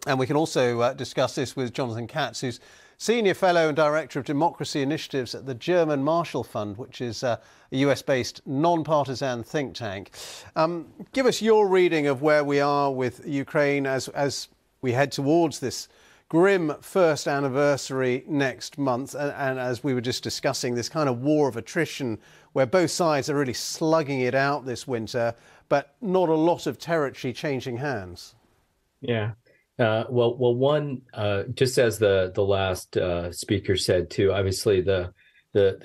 And we can also discuss this with Jonathan Katz, who's Senior Fellow and Director of Democracy Initiatives at the German Marshall Fund, which is a US-based non-partisan think tank. Give us your reading of where we are with Ukraine as we head towards this grim first anniversary next month. And as we were just discussing, this kind of war of attrition where both sides are really slugging it out this winter, but not a lot of territory changing hands. Yeah. One, just as the last speaker said too, obviously the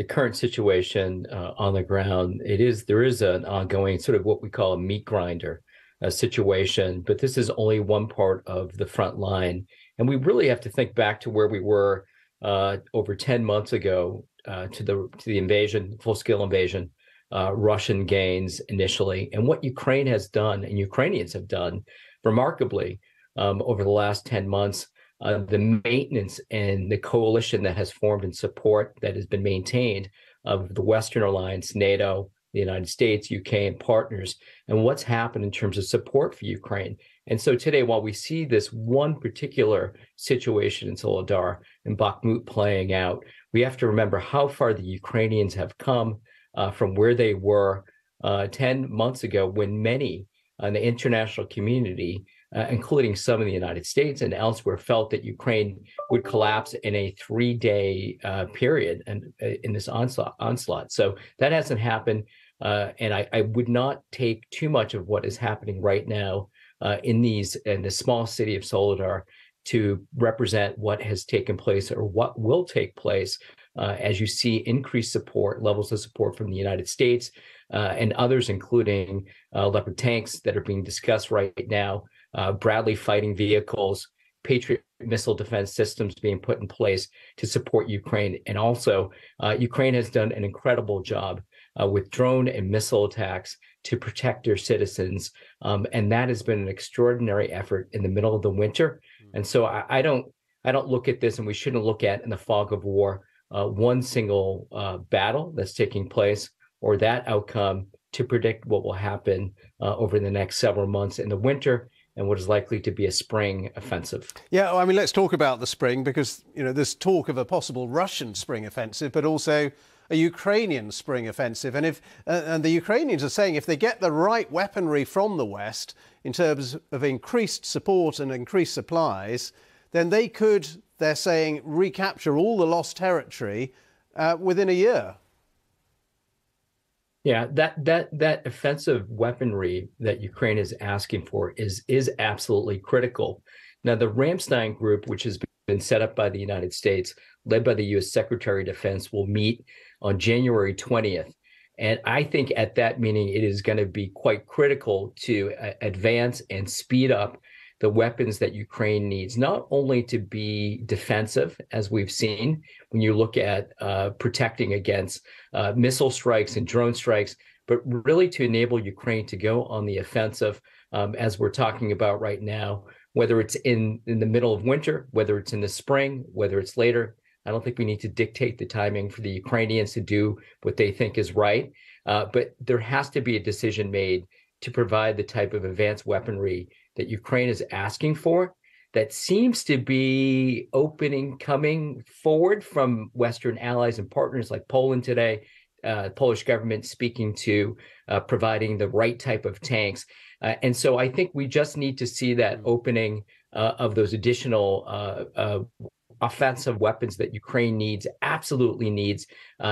current situation on the ground, there is an ongoing sort of what we call a meat grinder situation, but this is only one part of the front line, and we really have to think back to where we were over 10 months ago to the invasion, full-scale invasion, Russian gains initially, and what Ukraine has done and Ukrainians have done remarkably over the last 10 months, the maintenance and the coalition that has formed in support that has been maintained of the Western alliance, NATO, the United States, UK, and partners, and what's happened in terms of support for Ukraine. And so today, while we see this one particular situation in Soledar and Bakhmut playing out, we have to remember how far the Ukrainians have come from where they were 10 months ago, when many in the international community, including some in the United States and elsewhere, felt that Ukraine would collapse in a 3-day period and in this onslaught. So that hasn't happened. And I would not take too much of what is happening right now in the small city of Soledar to represent what has taken place or what will take place as you see increased levels of support from the United States and others, including Leopard tanks that are being discussed right now, Bradley fighting vehicles, Patriot missile defense systems being put in place to support Ukraine. And also, Ukraine has done an incredible job with drone and missile attacks to protect their citizens. And that has been an extraordinary effort in the middle of the winter. And so I don't look at this, and we shouldn't look at in the fog of war one single battle that's taking place or that outcome to predict what will happen over the next several months in the winter and what is likely to be a spring offensive. Yeah, I mean, let's talk about the spring, because, you know, there's talk of a possible Russian spring offensive, but also a Ukrainian spring offensive. And and the Ukrainians are saying if they get the right weaponry from the West in terms of increased support and increased supplies, then they could, they're saying, recapture all the lost territory within a year. Yeah, that offensive weaponry that Ukraine is asking for is absolutely critical. Now, the Ramstein group, which has been set up by the United States, led by the U.S. Secretary of Defense, will meet on January 20th. And I think at that meeting, it is going to be quite critical to advance and speed up the weapons that Ukraine needs, not only to be defensive, as we've seen when you look at protecting against missile strikes and drone strikes, but really to enable Ukraine to go on the offensive, as we're talking about right now, whether it's in the middle of winter, whether it's in the spring, whether it's later. I don't think we need to dictate the timing for the Ukrainians to do what they think is right, but there has to be a decision made to provide the type of advanced weaponry that Ukraine is asking for, that seems to be coming forward from Western allies and partners like Poland today, Polish government speaking to providing the right type of tanks. And so I think we just need to see that opening of those additional offensive weapons that Ukraine absolutely needs,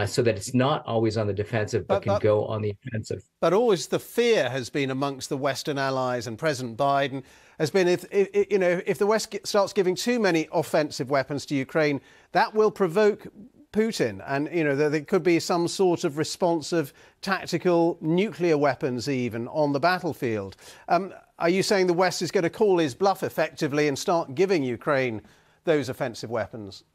so that it's not always on the defensive, but can go on the offensive. But always the fear has been amongst the Western allies, and President Biden has been, if the West starts giving too many offensive weapons to Ukraine, that will provoke Putin, and there could be some sort of response of tactical nuclear weapons even on the battlefield. Are you saying the West is going to call his bluff effectively and start giving Ukraine those offensive weapons?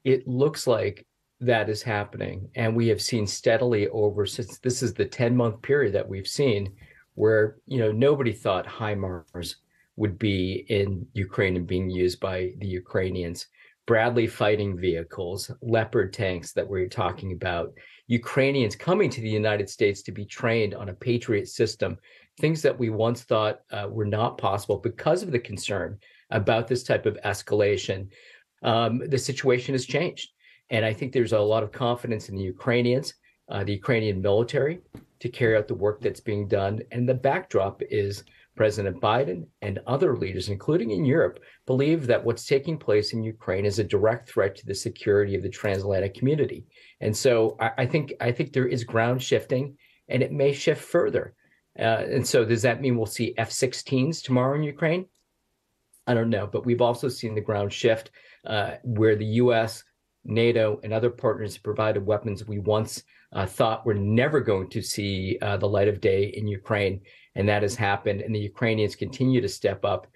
It looks like that is happening, and we have seen steadily since this is the 10-month period that we've seen where nobody thought HIMARS would be in Ukraine and being used by the Ukrainians. Bradley fighting vehicles, Leopard tanks that we're talking about, Ukrainians coming to the United States to be trained on a Patriot system, things that we once thought were not possible because of the concern about this type of escalation, the situation has changed. And I think there's a lot of confidence in the Ukrainians, the Ukrainian military, to carry out the work that's being done. And the backdrop is President Biden and other leaders, including in Europe, believe that what's taking place in Ukraine is a direct threat to the security of the transatlantic community. And so I think there is ground shifting, and it may shift further. And so does that mean we'll see F-16s tomorrow in Ukraine? I don't know, but we've also seen the ground shift where the U.S., NATO, and other partners have provided weapons we once thought were never going to see the light of day in Ukraine, and that has happened. And the Ukrainians continue to step up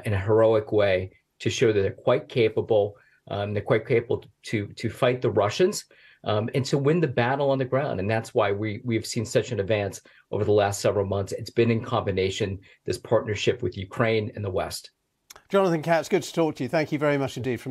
in a heroic way to show that they're quite capable. They're quite capable to fight the Russians and to win the battle on the ground. And that's why we've seen such an advance over the last several months. It's been in combination, this partnership with Ukraine and the West. Jonathan Katz, good to talk to you. Thank you very much indeed from the